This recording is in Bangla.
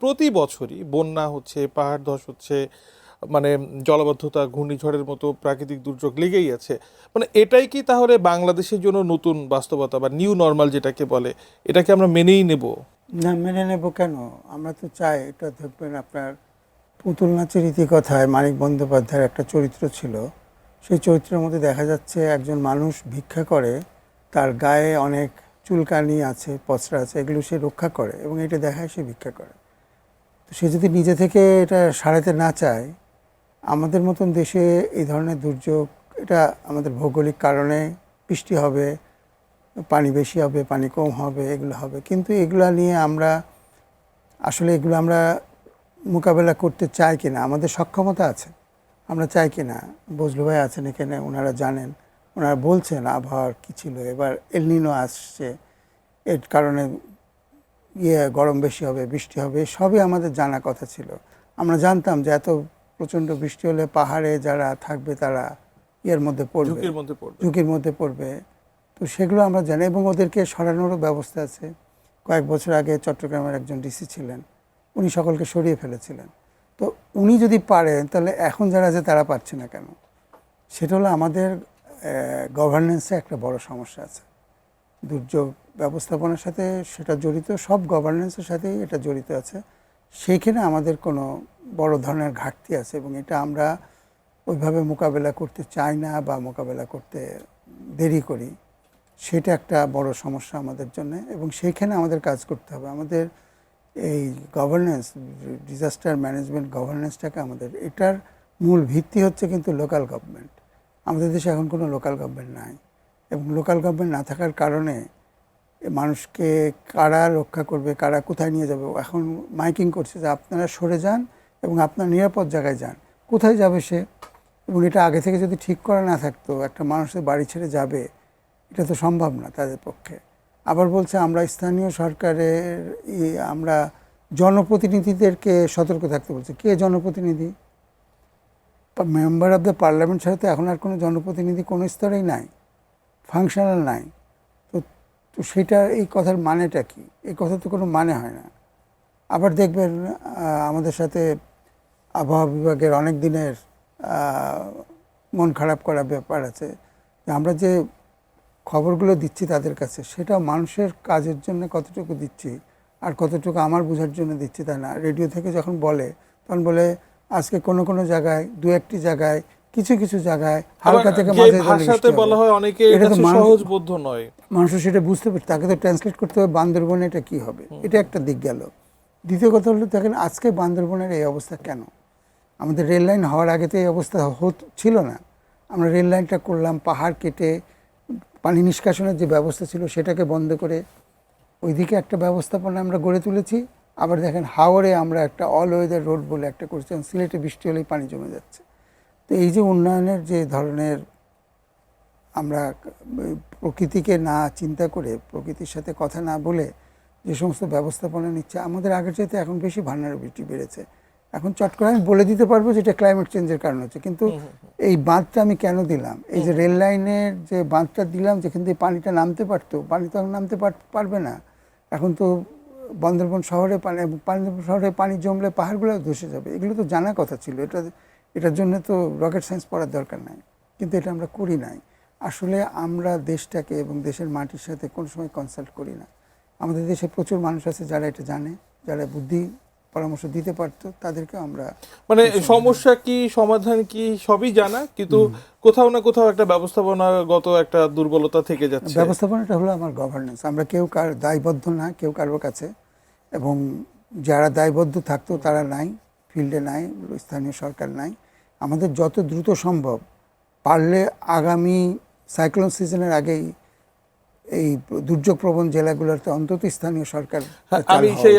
প্রতি বছরই বন্যা হচ্ছে, পাহাড় ধস হচ্ছে, মানে জলাবদ্ধতা, ঘূর্ণিঝড়ের মতো প্রাকৃতিক দুর্যোগ লেগেই আছে। মানে এটাই কি তাহলে বাংলাদেশের জন্য নতুন বাস্তবতা বা নিউ নর্মাল যেটাকে বলে, এটাকে আমরা মেনেই নেব? না, মেনে নেব কেন? আমরা তো চাই, এটা দেখবেন আপনার পুতুল নাচের ইতিকথায় মানিক বন্দ্যোপাধ্যায়ের একটা চরিত্র ছিল। সেই চরিত্রের মধ্যে দেখা যাচ্ছে একজন মানুষ ভিক্ষা করে, তার গায়ে অনেক চুলকানি আছে, পচড়া আছে, এগুলো সে রক্ষা করে এবং এটা দেখায় সে ভিক্ষা করে। তো সে যদি নিজে থেকে এটা সারাতে না চায়, আমাদের মতন দেশে এই ধরনের দুর্যোগ, এটা আমাদের ভৌগোলিক কারণে বৃষ্টি হবে, পানি বেশি হবে, পানি কম হবে, এগুলো হবে, কিন্তু এগুলা নিয়ে আমরা আসলে মোকাবেলা করতে চাই কিনা, আমাদের সক্ষমতা আছে, আমরা চাই কিনা। বজলু ভাই আছেন এখানে, ওনারা জানেন, ওনারা বলছেন আবহাওয়ার কী ছিল, এবার এলনিনো আসছে, এর কারণে গরম বেশি হবে, বৃষ্টি হবে, সবই আমাদের জানা কথা ছিল। আমরা জানতাম যে এত প্রচণ্ড বৃষ্টি হলে পাহাড়ে যারা থাকবে তারা ঝুঁকির মধ্যে পড়বে। তো সেগুলো আমরা জানি এবং ওদেরকে সরানোরও ব্যবস্থা আছে। কয়েক বছর আগে চট্টগ্রামের একজন ডিসি ছিলেন, উনি সকলকে সরিয়ে ফেলেছিলেন। তো উনি যদি পারেন, তাহলে এখন যারা আছে তারা পারছে না কেন? সেটা হলো আমাদের গভর্নেন্সে একটা বড় সমস্যা আছে। দুর্যোগ ব্যবস্থাপনার সাথে সেটা জড়িত, সব গভর্নেন্সের সাথেই এটা জড়িত আছে। সেইখানে আমাদের কোনো বড় ধরনের ঘাটতি আছে এবং এটা আমরা ওইভাবে মোকাবেলা করতে চাই না বা মোকাবেলা করতে দেরি করি। সেটা একটা বড় সমস্যা আমাদের জন্য এবং সেইখানে আমাদের কাজ করতে হবে। আমাদের এই গভর্নেন্স, ডিজাস্টার ম্যানেজমেন্ট গভর্নেন্সটাকে আমাদের, এটার মূল ভিত্তি হচ্ছে কিন্তু লোকাল গভর্নমেন্ট। আমাদের দেশে এখন কোনো লোকাল গভর্নমেন্ট নাই এবং লোকাল গভর্নমেন্ট না থাকার কারণে মানুষকে কারা রক্ষা করবে, কারা কোথায় নিয়ে যাবে, এখন মাইকিং করছে যে আপনারা সরে যান এবং আপনার নিরাপদ জায়গায় যান। কোথায় যাবে সে? এবং এটা আগে থেকে যদি ঠিক করা না থাকতো, একটা মানুষের বাড়ি ছেড়ে যাবে, এটা তো সম্ভব না তাদের পক্ষে। আবার বলছে আমরা স্থানীয় সরকারের আমরা জনপ্রতিনিধিদেরকে সতর্ক থাকতে বলছে। কে জনপ্রতিনিধি? মেম্বার অফ দ্য পার্লামেন্ট ছাড়া তো এখন আর কোনো জনপ্রতিনিধি কোনো স্তরেই নাই, ফাংশনাল নাই। তো সেটা, এই কথার মানেটা কি? এই কথা তো কোনো মানে হয় না। আবার দেখবেন আমাদের সাথে আবহাওয়া বিভাগের অনেক দিনের মন খারাপ করা ব্যাপার আছে। আমরা যে খবরগুলো দিচ্ছি তাদের কাছে, সেটা মানুষের কাজের জন্য কতটুকু দিচ্ছি আর কতটুকু আমার বোঝার জন্য দিচ্ছি তা না। রেডিও থেকে যখন বলে, তখন বলে আজকে কোনো কোনো জায়গায়, দু একটি জায়গায়, কিছু কিছু জায়গায় হালকা থেকে মাঝে ভাষাতে বলা হয়, অনেকে এটা তো সহজবোধ্য নয়, মানুষ সেটা বুঝতে পারছে। তাকে তো ট্রান্সলেট করতে হবে বান্দরবনে এটা কি হবে, এটা একটা দিক গেল। দ্বিতীয় কথা হলো, দেখেন আজকে বান্দরবনের এই অবস্থা কেন? আমাদের রেল লাইন হওয়ার আগে তো এই অবস্থা ছিল না। আমরা রেল লাইনটা করলাম, পাহাড় কেটে পানি নিষ্কাশনের যে ব্যবস্থা ছিল সেটাকে বন্ধ করে ওইদিকে একটা ব্যবস্থাপনা আমরা গড়ে তুলেছি। আবার দেখেন হাওড়ে আমরা একটা অল ওয়েদার রোড বলে একটা করছি, সিলেটে বৃষ্টি হলেই পানি জমে যাচ্ছে। তো এই যে উন্নয়নের যে ধরনের, আমরা প্রকৃতিকে না চিন্তা করে, প্রকৃতির সাথে কথা না বলে যে সমস্ত ব্যবস্থাপনা নিচ্ছে, আমাদের আগের চাইতে এখন বেশি ভালনারেবিলিটি বেড়েছে। এখন চট করে আমি বলে দিতে পারবো যে এটা ক্লাইমেট চেঞ্জের কারণ হচ্ছে, কিন্তু এই বাঁধটা আমি কেন দিলাম? এই যে রেল লাইনের যে বাঁধটা দিলাম, যেখান থেকে পানিটা নামতে পারতো, পানি তো এখন নামতে পারবে না। এখন তো বান্দরবন শহরে পানি জমলে পাহাড়গুলো ধসে যাবে। এগুলো তো জানার কথা ছিল। এটার জন্য তো রকেট সায়েন্স পড়ার দরকার নাই, কিন্তু এটা আমরা করি নাই। আসলে আমরা দেশটাকে এবং দেশের মাটির সাথে কোনো সময় কনসাল্ট করি না। আমাদের দেশে প্রচুর মানুষ আছে যারা এটা জানে, যারা বুদ্ধি পরামর্শ দিতে পারতো, তাদেরকে আমরা, মানে সমস্যা কি, সমাধান কি, সবই জানা, কিন্তু কোথাও না কোথাও একটা ব্যবস্থাপনাগত একটা দুর্বলতা থেকে যাচ্ছে। ব্যবস্থাপনাটা হলো আমার গভর্নেন্স। আমরা কেউ কার দায়বদ্ধ না, কেউ কারোর কাছে, এবং যারা দায়বদ্ধ থাকতো তারা নাই, ফিল্ডে নাই, স্থানীয় সরকার নাই। আমাদের যত দ্রুত সম্ভব পারলে আগামী সাইক্লোন সিজনের আগেই এই দুর্যোগ প্রবণ জেলাগুলোতে অন্তত স্থানীয় সরকার আমি সেই